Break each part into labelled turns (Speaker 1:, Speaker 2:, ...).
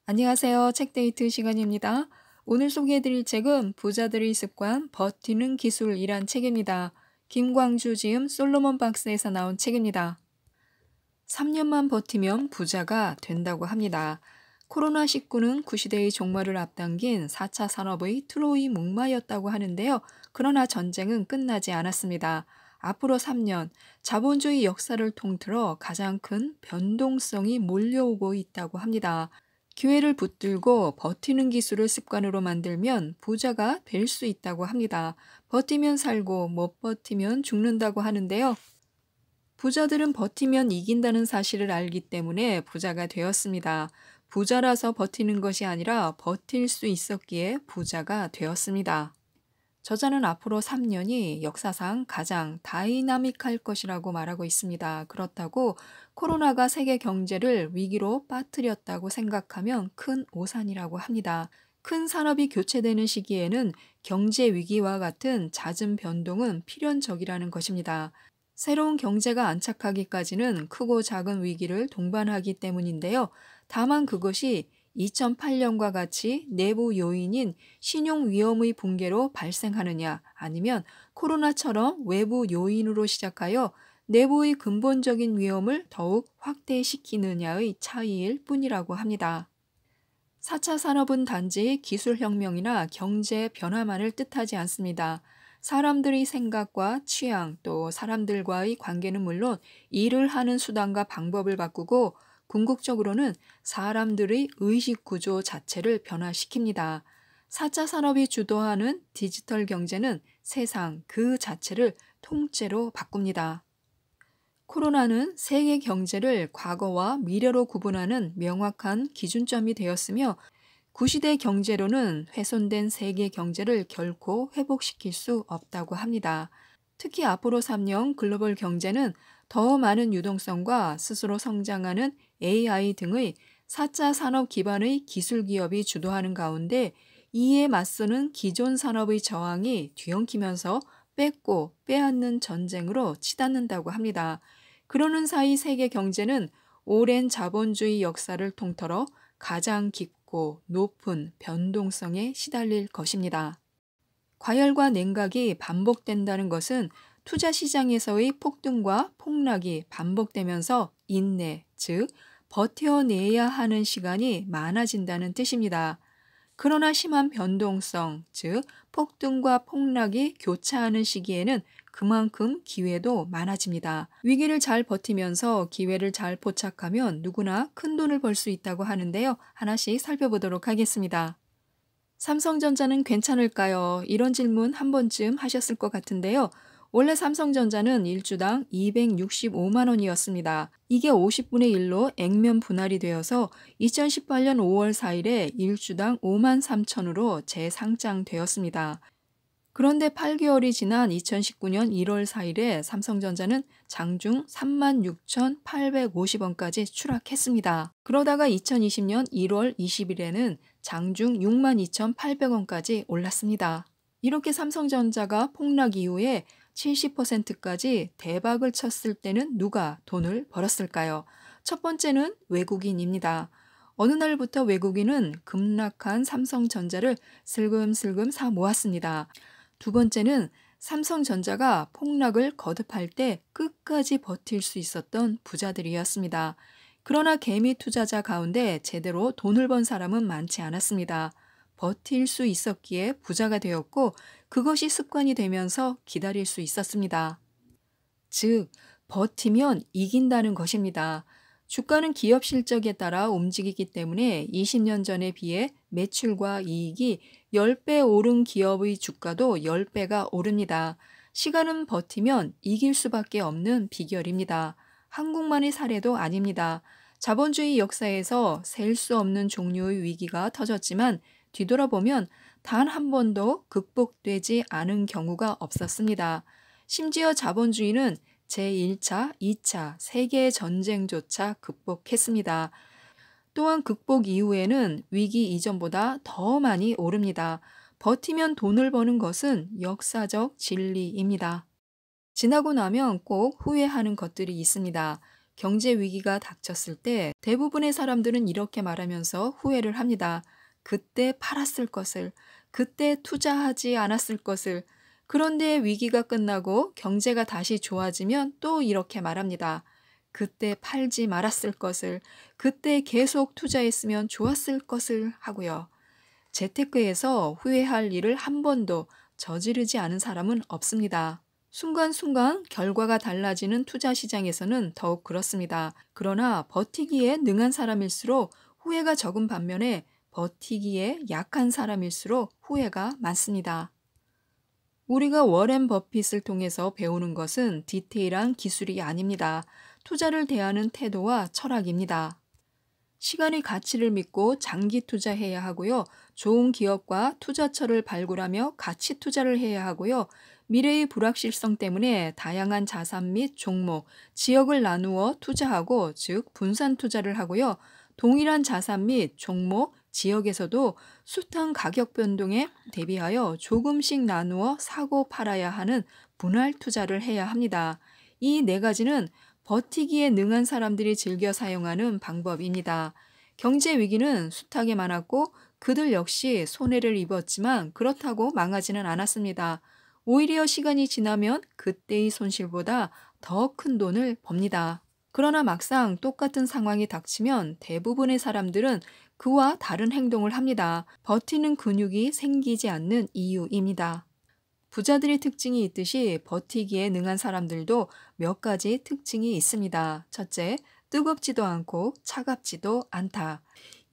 Speaker 1: 안녕하세요. 책데이트 시간입니다. 오늘 소개해드릴 책은 부자들의 습관, 버티는 기술이란 책입니다. 김광주 지음 솔로몬 박스에서 나온 책입니다. 3년만 버티면 부자가 된다고 합니다. 코로나19는 구시대의 종말을 앞당긴 4차 산업의 트로이 목마였다고 하는데요. 그러나 전쟁은 끝나지 않았습니다. 앞으로 3년, 자본주의 역사를 통틀어 가장 큰 변동성이 몰려오고 있다고 합니다. 기회를 붙들고 버티는 기술을 습관으로 만들면 부자가 될 수 있다고 합니다. 버티면 살고 못 버티면 죽는다고 하는데요. 부자들은 버티면 이긴다는 사실을 알기 때문에 부자가 되었습니다. 부자라서 버티는 것이 아니라 버틸 수 있었기에 부자가 되었습니다. 저자는 앞으로 3년이 역사상 가장 다이나믹할 것이라고 말하고 있습니다. 그렇다고 코로나가 세계 경제를 위기로 빠뜨렸다고 생각하면 큰 오산이라고 합니다. 큰 산업이 교체되는 시기에는 경제 위기와 같은 잦은 변동은 필연적이라는 것입니다. 새로운 경제가 안착하기까지는 크고 작은 위기를 동반하기 때문인데요. 다만 그것이 2008년과 같이 내부 요인인 신용 위험의 붕괴로 발생하느냐 아니면 코로나처럼 외부 요인으로 시작하여 내부의 근본적인 위험을 더욱 확대시키느냐의 차이일 뿐이라고 합니다. 4차 산업은 단지 기술혁명이나 경제 변화만을 뜻하지 않습니다. 사람들의 생각과 취향 또 사람들과의 관계는 물론 일을 하는 수단과 방법을 바꾸고 궁극적으로는 사람들의 의식 구조 자체를 변화시킵니다. 4차 산업이 주도하는 디지털 경제는 세상 그 자체를 통째로 바꿉니다. 코로나는 세계 경제를 과거와 미래로 구분하는 명확한 기준점이 되었으며 구시대 경제로는 훼손된 세계 경제를 결코 회복시킬 수 없다고 합니다. 특히 앞으로 3년 글로벌 경제는 더 많은 유동성과 스스로 성장하는 AI 등의 4차 산업 기반의 기술 기업이 주도하는 가운데 이에 맞서는 기존 산업의 저항이 뒤엉키면서 뺏고 빼앗는 전쟁으로 치닫는다고 합니다. 그러는 사이 세계 경제는 오랜 자본주의 역사를 통틀어 가장 깊고 높은 변동성에 시달릴 것입니다. 과열과 냉각이 반복된다는 것은 투자 시장에서의 폭등과 폭락이 반복되면서 인내, 즉 버텨내야 하는 시간이 많아진다는 뜻입니다. 그러나 심한 변동성, 즉 폭등과 폭락이 교차하는 시기에는 그만큼 기회도 많아집니다. 위기를 잘 버티면서 기회를 잘 포착하면 누구나 큰 돈을 벌 수 있다고 하는데요. 하나씩 살펴보도록 하겠습니다. 삼성전자는 괜찮을까요? 이런 질문 한 번쯤 하셨을 것 같은데요. 원래 삼성전자는 일주당 265만 원이었습니다. 이게 50분의 1로 액면 분할이 되어서 2018년 5월 4일에 일주당 5만 3천으로 재상장되었습니다. 그런데 8개월이 지난 2019년 1월 4일에 삼성전자는 장중 36,850원까지 추락했습니다. 그러다가 2020년 1월 20일에는 장중 62,800원까지 올랐습니다. 이렇게 삼성전자가 폭락 이후에 70%까지 대박을 쳤을 때는 누가 돈을 벌었을까요? 첫 번째는 외국인입니다. 어느 날부터 외국인은 급락한 삼성전자를 슬금슬금 사 모았습니다. 두 번째는 삼성전자가 폭락을 거듭할 때 끝까지 버틸 수 있었던 부자들이었습니다. 그러나 개미 투자자 가운데 제대로 돈을 번 사람은 많지 않았습니다. 버틸 수 있었기에 부자가 되었고 그것이 습관이 되면서 기다릴 수 있었습니다. 즉, 버티면 이긴다는 것입니다. 주가는 기업 실적에 따라 움직이기 때문에 20년 전에 비해 매출과 이익이 10배 오른 기업의 주가도 10배가 오릅니다. 시간은 버티면 이길 수밖에 없는 비결입니다. 한국만의 사례도 아닙니다. 자본주의 역사에서 셀 수 없는 종류의 위기가 터졌지만 뒤돌아보면 단 한 번도 극복되지 않은 경우가 없었습니다. 심지어 자본주의는 제1차, 2차 세계 전쟁조차 극복했습니다. 또한 극복 이후에는 위기 이전보다 더 많이 오릅니다. 버티면 돈을 버는 것은 역사적 진리입니다. 지나고 나면 꼭 후회하는 것들이 있습니다. 경제 위기가 닥쳤을 때 대부분의 사람들은 이렇게 말하면서 후회를 합니다. 그때 팔았을 것을, 그때 투자하지 않았을 것을. 그런데 위기가 끝나고 경제가 다시 좋아지면 또 이렇게 말합니다. 그때 팔지 말았을 것을, 그때 계속 투자했으면 좋았을 것을 하고요. 재테크에서 후회할 일을 한 번도 저지르지 않은 사람은 없습니다. 순간순간 결과가 달라지는 투자 시장에서는 더욱 그렇습니다. 그러나 버티기에 능한 사람일수록 후회가 적은 반면에 버티기에 약한 사람일수록 후회가 많습니다. 우리가 워렌 버핏을 통해서 배우는 것은 디테일한 기술이 아닙니다. 투자를 대하는 태도와 철학입니다. 시간의 가치를 믿고 장기 투자해야 하고요. 좋은 기업과 투자처를 발굴하며 가치 투자를 해야 하고요. 미래의 불확실성 때문에 다양한 자산 및 종목, 지역을 나누어 투자하고 즉 분산 투자를 하고요. 동일한 자산 및 종목, 지역에서도 숱한 가격 변동에 대비하여 조금씩 나누어 사고 팔아야 하는 분할 투자를 해야 합니다. 이 네 가지는 버티기에 능한 사람들이 즐겨 사용하는 방법입니다. 경제 위기는 숱하게 많았고 그들 역시 손해를 입었지만 그렇다고 망하지는 않았습니다. 오히려 시간이 지나면 그때의 손실보다 더 큰 돈을 법니다. 그러나 막상 똑같은 상황이 닥치면 대부분의 사람들은 그와 다른 행동을 합니다. 버티는 근육이 생기지 않는 이유입니다. 부자들의 특징이 있듯이 버티기에 능한 사람들도 몇 가지 특징이 있습니다. 첫째, 뜨겁지도 않고 차갑지도 않다.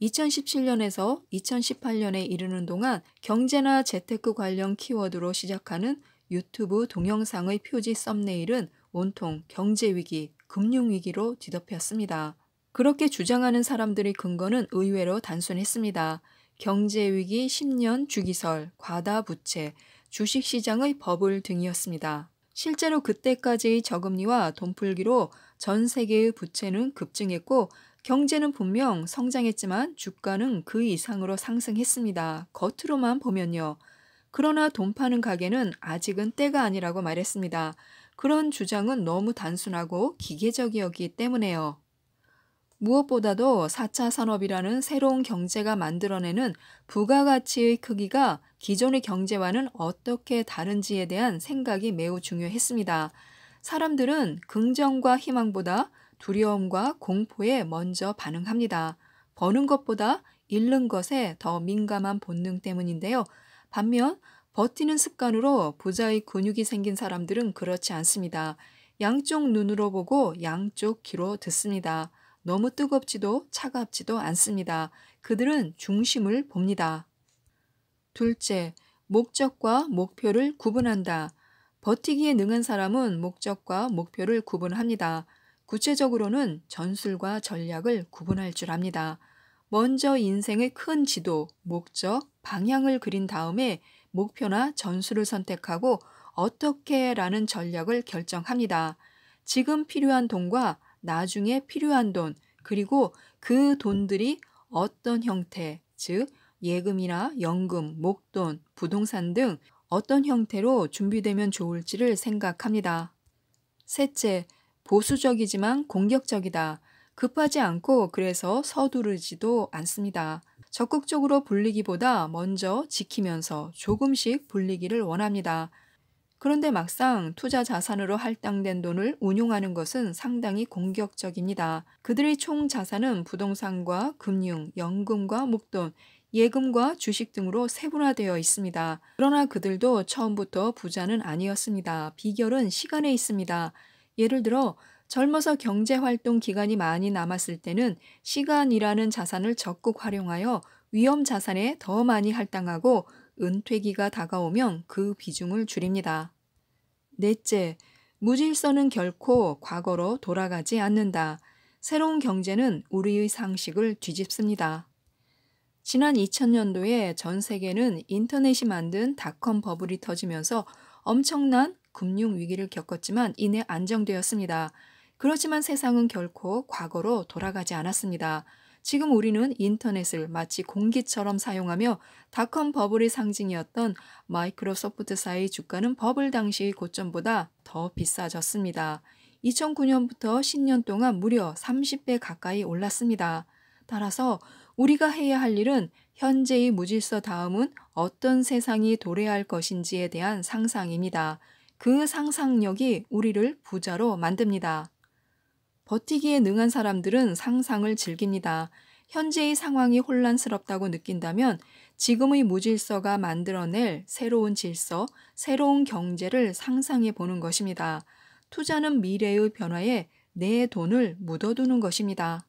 Speaker 1: 2017년에서 2018년에 이르는 동안 경제나 재테크 관련 키워드로 시작하는 유튜브 동영상의 표지 썸네일은 온통 경제위기, 금융위기로 뒤덮였습니다. 그렇게 주장하는 사람들의 근거는 의외로 단순했습니다. 경제위기 10년 주기설, 과다부채, 주식시장의 버블 등이었습니다. 실제로 그때까지의 저금리와 돈풀기로 전 세계의 부채는 급증했고 경제는 분명 성장했지만 주가는 그 이상으로 상승했습니다. 겉으로만 보면요. 그러나 돈 파는 가게는 아직은 때가 아니라고 말했습니다. 그런 주장은 너무 단순하고 기계적이었기 때문에요. 무엇보다도 4차 산업이라는 새로운 경제가 만들어내는 부가가치의 크기가 기존의 경제와는 어떻게 다른지에 대한 생각이 매우 중요했습니다. 사람들은 긍정과 희망보다 두려움과 공포에 먼저 반응합니다. 버는 것보다 잃는 것에 더 민감한 본능 때문인데요. 반면 버티는 습관으로 부자의 근육이 생긴 사람들은 그렇지 않습니다. 양쪽 눈으로 보고 양쪽 귀로 듣습니다. 너무 뜨겁지도 차갑지도 않습니다. 그들은 중심을 봅니다. 둘째, 목적과 목표를 구분한다. 버티기에 능한 사람은 목적과 목표를 구분합니다. 구체적으로는 전술과 전략을 구분할 줄 압니다. 먼저 인생의 큰 지도, 목적, 방향을 그린 다음에 목표나 전술을 선택하고 어떻게라는 전략을 결정합니다. 지금 필요한 돈과 나중에 필요한 돈, 그리고 그 돈들이 어떤 형태, 즉 예금이나 연금, 목돈, 부동산 등 어떤 형태로 준비되면 좋을지를 생각합니다. 셋째, 보수적이지만 공격적이다. 급하지 않고 그래서 서두르지도 않습니다. 적극적으로 불리기보다 먼저 지키면서 조금씩 불리기를 원합니다. 그런데 막상 투자 자산으로 할당된 돈을 운용하는 것은 상당히 공격적입니다. 그들의 총 자산은 부동산과 금융, 연금과 목돈, 예금과 주식 등으로 세분화되어 있습니다. 그러나 그들도 처음부터 부자는 아니었습니다. 비결은 시간에 있습니다. 예를 들어 젊어서 경제활동 기간이 많이 남았을 때는 시간이라는 자산을 적극 활용하여 위험 자산에 더 많이 할당하고 은퇴기가 다가오면 그 비중을 줄입니다. 넷째, 무질서는 결코 과거로 돌아가지 않는다. 새로운 경제는 우리의 상식을 뒤집습니다. 지난 2000년도에 전 세계는 인터넷이 만든 닷컴 버블이 터지면서 엄청난 금융 위기를 겪었지만 이내 안정되었습니다. 그렇지만 세상은 결코 과거로 돌아가지 않았습니다. 지금 우리는 인터넷을 마치 공기처럼 사용하며 닷컴 버블의 상징이었던 마이크로소프트사의 주가는 버블 당시의 고점보다 더 비싸졌습니다. 2009년부터 10년 동안 무려 30배 가까이 올랐습니다. 따라서 우리가 해야 할 일은 현재의 무질서 다음은 어떤 세상이 도래할 것인지에 대한 상상입니다. 그 상상력이 우리를 부자로 만듭니다. 버티기에 능한 사람들은 상상을 즐깁니다. 현재의 상황이 혼란스럽다고 느낀다면 지금의 무질서가 만들어낼 새로운 질서, 새로운 경제를 상상해 보는 것입니다. 투자는 미래의 변화에 내 돈을 묻어두는 것입니다.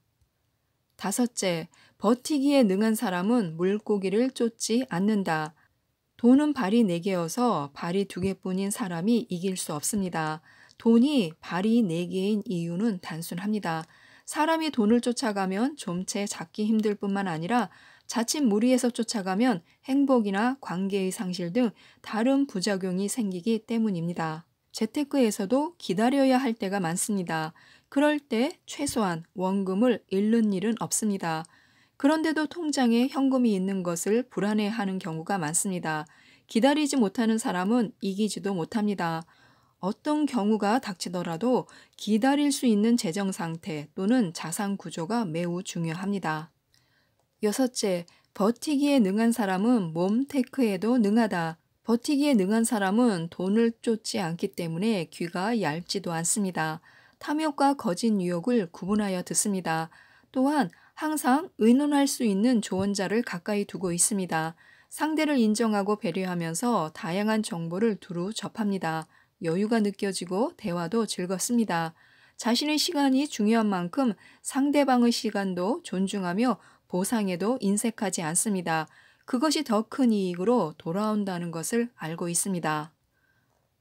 Speaker 1: 다섯째, 버티기에 능한 사람은 물고기를 쫓지 않는다. 돈은 발이 4개여서 발이 2개뿐인 사람이 이길 수 없습니다. 돈이 발이 4개인 이유는 단순합니다. 사람이 돈을 쫓아가면 좀채 잡기 힘들 뿐만 아니라 자칫 무리해서 쫓아가면 행복이나 관계의 상실 등 다른 부작용이 생기기 때문입니다. 재테크에서도 기다려야 할 때가 많습니다. 그럴 때 최소한 원금을 잃는 일은 없습니다. 그런데도 통장에 현금이 있는 것을 불안해하는 경우가 많습니다. 기다리지 못하는 사람은 이기지도 못합니다. 어떤 경우가 닥치더라도 기다릴 수 있는 재정 상태 또는 자산 구조가 매우 중요합니다. 여섯째, 버티기에 능한 사람은 몸테크에도 능하다. 버티기에 능한 사람은 돈을 쫓지 않기 때문에 귀가 얇지도 않습니다. 탐욕과 거짓 유혹을 구분하여 듣습니다. 또한 항상 의논할 수 있는 조언자를 가까이 두고 있습니다. 상대를 인정하고 배려하면서 다양한 정보를 두루 접합니다. 여유가 느껴지고 대화도 즐겁습니다. 자신의 시간이 중요한 만큼 상대방의 시간도 존중하며 보상에도 인색하지 않습니다. 그것이 더 큰 이익으로 돌아온다는 것을 알고 있습니다.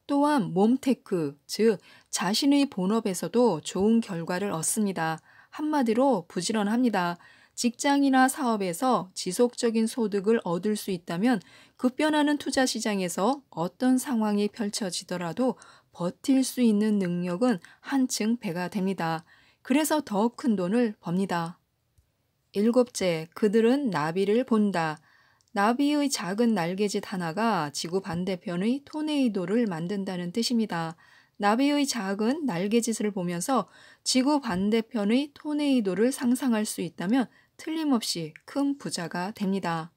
Speaker 1: 또한 몸테크, 즉 자신의 본업에서도 좋은 결과를 얻습니다. 한마디로 부지런합니다. 직장이나 사업에서 지속적인 소득을 얻을 수 있다면 급변하는 투자 시장에서 어떤 상황이 펼쳐지더라도 버틸 수 있는 능력은 한층 배가 됩니다. 그래서 더 큰 돈을 법니다. 일곱째, 그들은 나비를 본다. 나비의 작은 날개짓 하나가 지구 반대편의 토네이도를 만든다는 뜻입니다. 나비의 작은 날개짓을 보면서 지구 반대편의 토네이도를 상상할 수 있다면 틀림없이 큰 부자가 됩니다.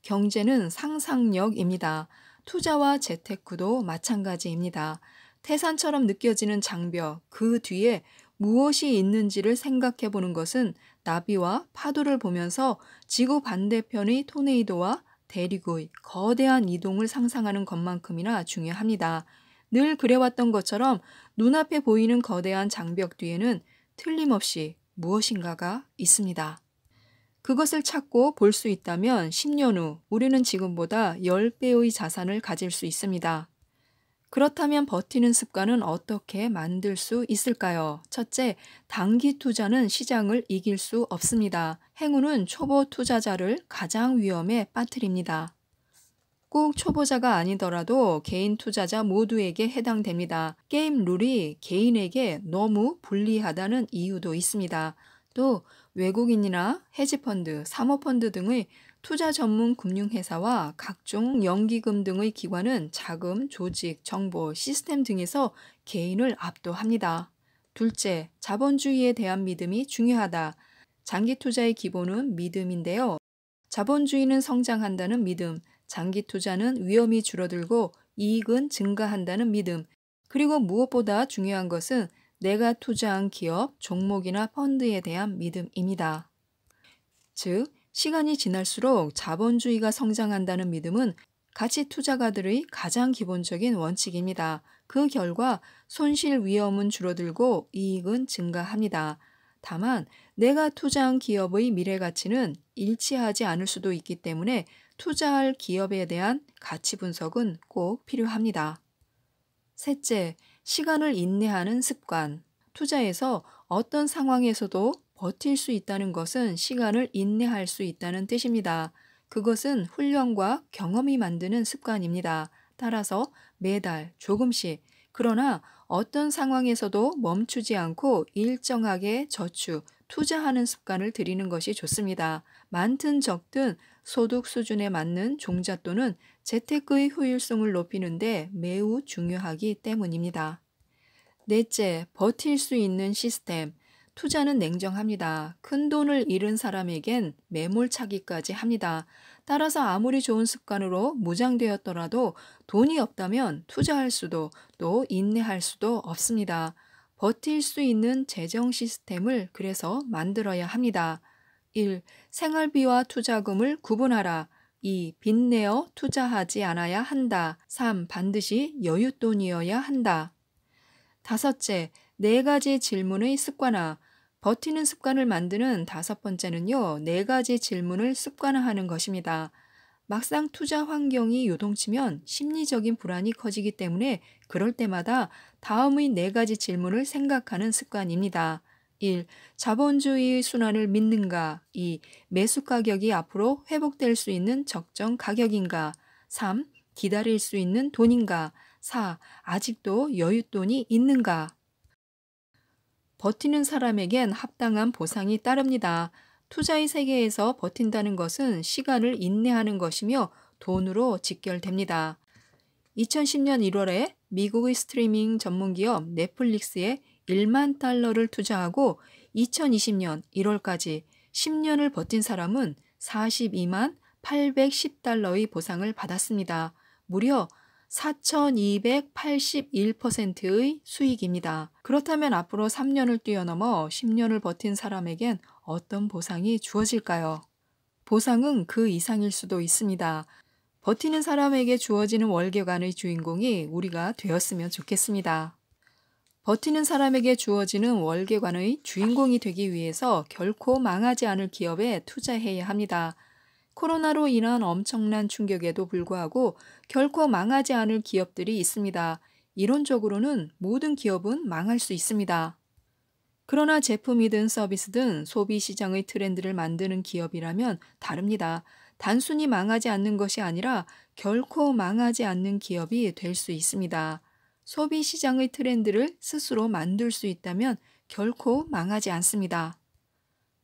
Speaker 1: 경제는 상상력입니다. 투자와 재테크도 마찬가지입니다. 태산처럼 느껴지는 장벽, 그 뒤에 무엇이 있는지를 생각해 보는 것은 나비와 파도를 보면서 지구 반대편의 토네이도와 대륙의 거대한 이동을 상상하는 것만큼이나 중요합니다. 늘 그래왔던 것처럼 눈앞에 보이는 거대한 장벽 뒤에는 틀림없이 무엇인가가 있습니다. 그것을 찾고 볼 수 있다면 10년 후 우리는 지금보다 10배의 자산을 가질 수 있습니다. 그렇다면 버티는 습관은 어떻게 만들 수 있을까요? 첫째, 단기 투자는 시장을 이길 수 없습니다. 행운은 초보 투자자를 가장 위험에 빠뜨립니다. 꼭 초보자가 아니더라도 개인 투자자 모두에게 해당됩니다. 게임 룰이 개인에게 너무 불리하다는 이유도 있습니다. 또 외국인이나 헤지펀드, 사모펀드 등의 투자 전문 금융회사와 각종 연기금 등의 기관은 자금, 조직, 정보, 시스템 등에서 개인을 압도합니다. 둘째, 자본주의에 대한 믿음이 중요하다. 장기 투자의 기본은 믿음인데요. 자본주의는 성장한다는 믿음, 장기 투자는 위험이 줄어들고 이익은 증가한다는 믿음, 그리고 무엇보다 중요한 것은 내가 투자한 기업, 종목이나 펀드에 대한 믿음입니다. 즉, 시간이 지날수록 자본주의가 성장한다는 믿음은 가치 투자가들의 가장 기본적인 원칙입니다. 그 결과 손실 위험은 줄어들고 이익은 증가합니다. 다만 내가 투자한 기업의 미래 가치는 일치하지 않을 수도 있기 때문에 투자할 기업에 대한 가치 분석은 꼭 필요합니다. 셋째, 시간을 인내하는 습관. 투자에서 어떤 상황에서도 버틸 수 있다는 것은 시간을 인내할 수 있다는 뜻입니다. 그것은 훈련과 경험이 만드는 습관입니다. 따라서 매달 조금씩, 그러나 어떤 상황에서도 멈추지 않고 일정하게 저축, 투자하는 습관을 들이는 것이 좋습니다. 많든 적든 소득 수준에 맞는 종잣돈은 재테크의 효율성을 높이는 데 매우 중요하기 때문입니다. 넷째, 버틸 수 있는 시스템. 투자는 냉정합니다. 큰 돈을 잃은 사람에겐 매몰차기까지 합니다. 따라서 아무리 좋은 습관으로 무장되었더라도 돈이 없다면 투자할 수도 또 인내할 수도 없습니다. 버틸 수 있는 재정 시스템을 그래서 만들어야 합니다. 1. 생활비와 투자금을 구분하라. 2. 빚내어 투자하지 않아야 한다. 3. 반드시 여윳돈이어야 한다. 다섯째, 네 가지 질문의 습관화. 버티는 습관을 만드는 다섯 번째는요, 네 가지 질문을 습관화하는 것입니다. 막상 투자 환경이 요동치면 심리적인 불안이 커지기 때문에 그럴 때마다 다음의 네 가지 질문을 생각하는 습관입니다. 1. 자본주의의 순환을 믿는가? 2. 매수 가격이 앞으로 회복될 수 있는 적정 가격인가? 3. 기다릴 수 있는 돈인가? 4. 아직도 여윳돈이 있는가? 버티는 사람에겐 합당한 보상이 따릅니다. 투자의 세계에서 버틴다는 것은 시간을 인내하는 것이며 돈으로 직결됩니다. 2010년 1월에 미국의 스트리밍 전문기업 넷플릭스에 1만 달러를 투자하고 2020년 1월까지 10년을 버틴 사람은 42만 810달러의 보상을 받았습니다. 무려 4,281%의 수익입니다. 그렇다면 앞으로 3년을 뛰어넘어 10년을 버틴 사람에겐 어떤 보상이 주어질까요? 보상은 그 이상일 수도 있습니다. 버티는 사람에게 주어지는 월계관의 주인공이 우리가 되었으면 좋겠습니다. 버티는 사람에게 주어지는 월계관의 주인공이 되기 위해서 결코 망하지 않을 기업에 투자해야 합니다. 코로나로 인한 엄청난 충격에도 불구하고 결코 망하지 않을 기업들이 있습니다. 이론적으로는 모든 기업은 망할 수 있습니다. 그러나 제품이든 서비스든 소비 시장의 트렌드를 만드는 기업이라면 다릅니다. 단순히 망하지 않는 것이 아니라 결코 망하지 않는 기업이 될 수 있습니다. 소비 시장의 트렌드를 스스로 만들 수 있다면 결코 망하지 않습니다.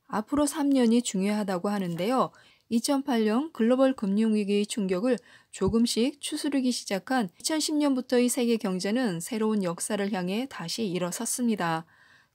Speaker 1: 앞으로 3년이 중요하다고 하는데요. 2008년 글로벌 금융위기의 충격을 조금씩 추스르기 시작한 2010년부터의 세계 경제는 새로운 역사를 향해 다시 일어섰습니다.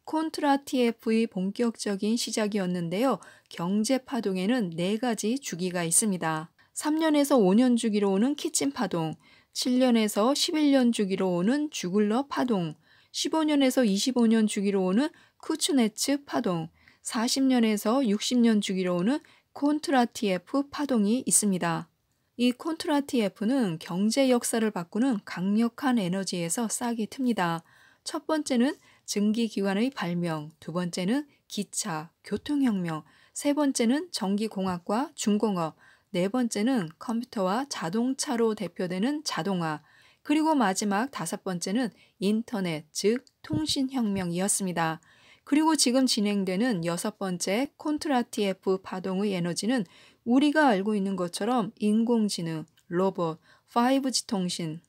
Speaker 1: 콘트라 TF의 본격적인 시작이었는데요. 경제 파동에는 네 가지 주기가 있습니다. 3년에서 5년 주기로 오는 키친 파동, 7년에서 11년 주기로 오는 주글러 파동, 15년에서 25년 주기로 오는 쿠츠네츠 파동, 40년에서 60년 주기로 오는 콘트라 TF 파동이 있습니다. 이 콘트라 TF는 경제 역사를 바꾸는 강력한 에너지에서 싹이 틉니다. 첫 번째는 증기기관의 발명, 두 번째는 기차, 교통혁명, 세 번째는 전기공학과 중공업, 네 번째는 컴퓨터와 자동차로 대표되는 자동화, 그리고 마지막 다섯 번째는 인터넷, 즉 통신혁명이었습니다. 그리고 지금 진행되는 여섯 번째 콘트라 TF 파동의 에너지는 우리가 알고 있는 것처럼 인공지능, 로봇, 5G 통신,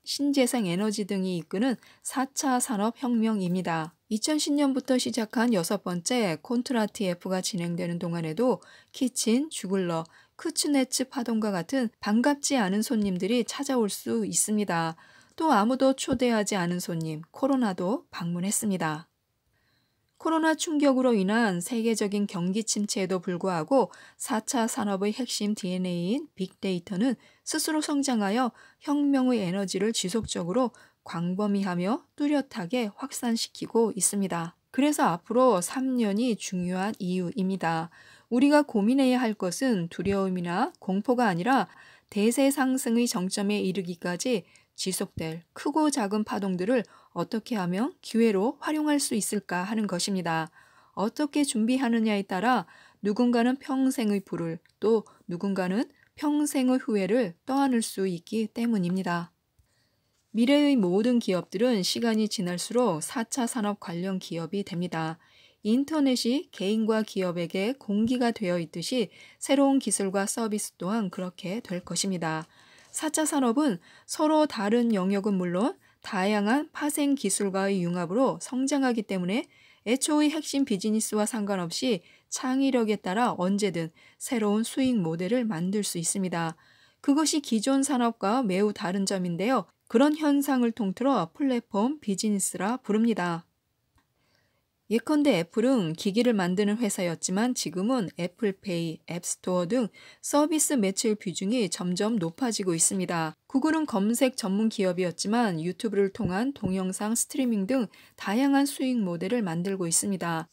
Speaker 1: 신재생 에너지 등이 이끄는 4차 산업혁명입니다. 2010년부터 시작한 여섯 번째 콘트라 TF가 진행되는 동안에도 키친, 주글러, 쿠츠네츠 파동과 같은 반갑지 않은 손님들이 찾아올 수 있습니다. 또 아무도 초대하지 않은 손님, 코로나도 방문했습니다. 코로나 충격으로 인한 세계적인 경기 침체에도 불구하고 4차 산업의 핵심 DNA인 빅데이터는 스스로 성장하여 혁명의 에너지를 지속적으로 광범위하며 뚜렷하게 확산시키고 있습니다. 그래서 앞으로 3년이 중요한 이유입니다. 우리가 고민해야 할 것은 두려움이나 공포가 아니라 대세 상승의 정점에 이르기까지 지속될 크고 작은 파동들을 어떻게 하면 기회로 활용할 수 있을까 하는 것입니다. 어떻게 준비하느냐에 따라 누군가는 평생의 불을 또 누군가는 평생의 후회를 떠안을 수 있기 때문입니다. 미래의 모든 기업들은 시간이 지날수록 4차 산업 관련 기업이 됩니다. 인터넷이 개인과 기업에게 공기가 되어 있듯이 새로운 기술과 서비스 또한 그렇게 될 것입니다. 4차 산업은 서로 다른 영역은 물론 다양한 파생 기술과의 융합으로 성장하기 때문에 애초의 핵심 비즈니스와 상관없이 창의력에 따라 언제든 새로운 수익 모델을 만들 수 있습니다. 그것이 기존 산업과 매우 다른 점인데요. 그런 현상을 통틀어 플랫폼 비즈니스라 부릅니다. 예컨대 애플은 기기를 만드는 회사였지만 지금은 애플페이, 앱스토어 등 서비스 매출 비중이 점점 높아지고 있습니다. 구글은 검색 전문 기업이었지만 유튜브를 통한 동영상 스트리밍 등 다양한 수익 모델을 만들고 있습니다.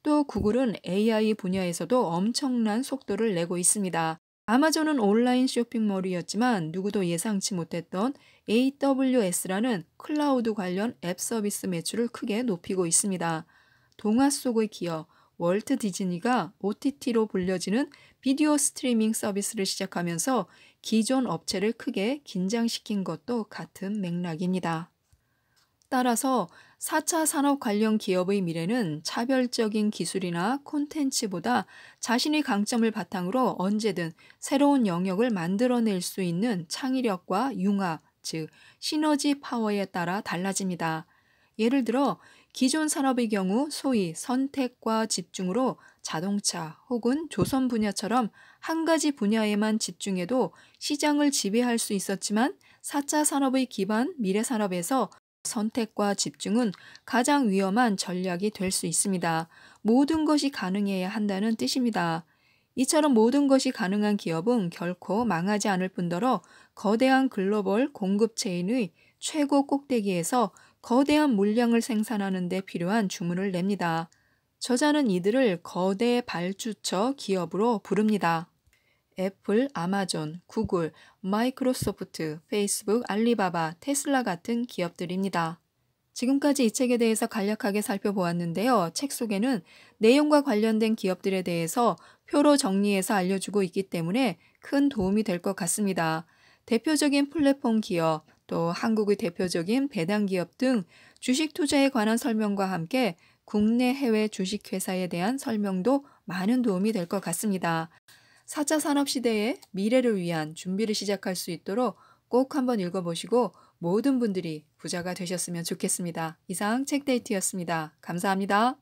Speaker 1: 또 구글은 AI 분야에서도 엄청난 속도를 내고 있습니다. 아마존은 온라인 쇼핑몰이었지만 누구도 예상치 못했던 AWS라는 클라우드 관련 앱 서비스 매출을 크게 높이고 있습니다. 동화 속의 기업 월트 디즈니가 OTT로 불려지는 비디오 스트리밍 서비스를 시작하면서 기존 업체를 크게 긴장시킨 것도 같은 맥락입니다. 따라서 4차 산업 관련 기업의 미래는 차별적인 기술이나 콘텐츠보다 자신의 강점을 바탕으로 언제든 새로운 영역을 만들어낼 수 있는 창의력과 융합, 즉 시너지 파워에 따라 달라집니다. 예를 들어 기존 산업의 경우 소위 선택과 집중으로 자동차 혹은 조선 분야처럼 한 가지 분야에만 집중해도 시장을 지배할 수 있었지만 4차 산업의 기반 미래 산업에서 선택과 집중은 가장 위험한 전략이 될 수 있습니다. 모든 것이 가능해야 한다는 뜻입니다. 이처럼 모든 것이 가능한 기업은 결코 망하지 않을 뿐더러 거대한 글로벌 공급 체인의 최고 꼭대기에서 거대한 물량을 생산하는 데 필요한 주문을 냅니다. 저자는 이들을 거대 발주처 기업으로 부릅니다. 애플, 아마존, 구글, 마이크로소프트, 페이스북, 알리바바, 테슬라 같은 기업들입니다. 지금까지 이 책에 대해서 간략하게 살펴보았는데요. 책 속에는 내용과 관련된 기업들에 대해서 표로 정리해서 알려주고 있기 때문에 큰 도움이 될 것 같습니다. 대표적인 플랫폼 기업, 또 한국의 대표적인 배당 기업 등 주식 투자에 관한 설명과 함께 국내 해외 주식회사에 대한 설명도 많은 도움이 될 것 같습니다. 4차 산업시대의 미래를 위한 준비를 시작할 수 있도록 꼭 한번 읽어보시고 모든 분들이 부자가 되셨으면 좋겠습니다. 이상 책데이트였습니다. 감사합니다.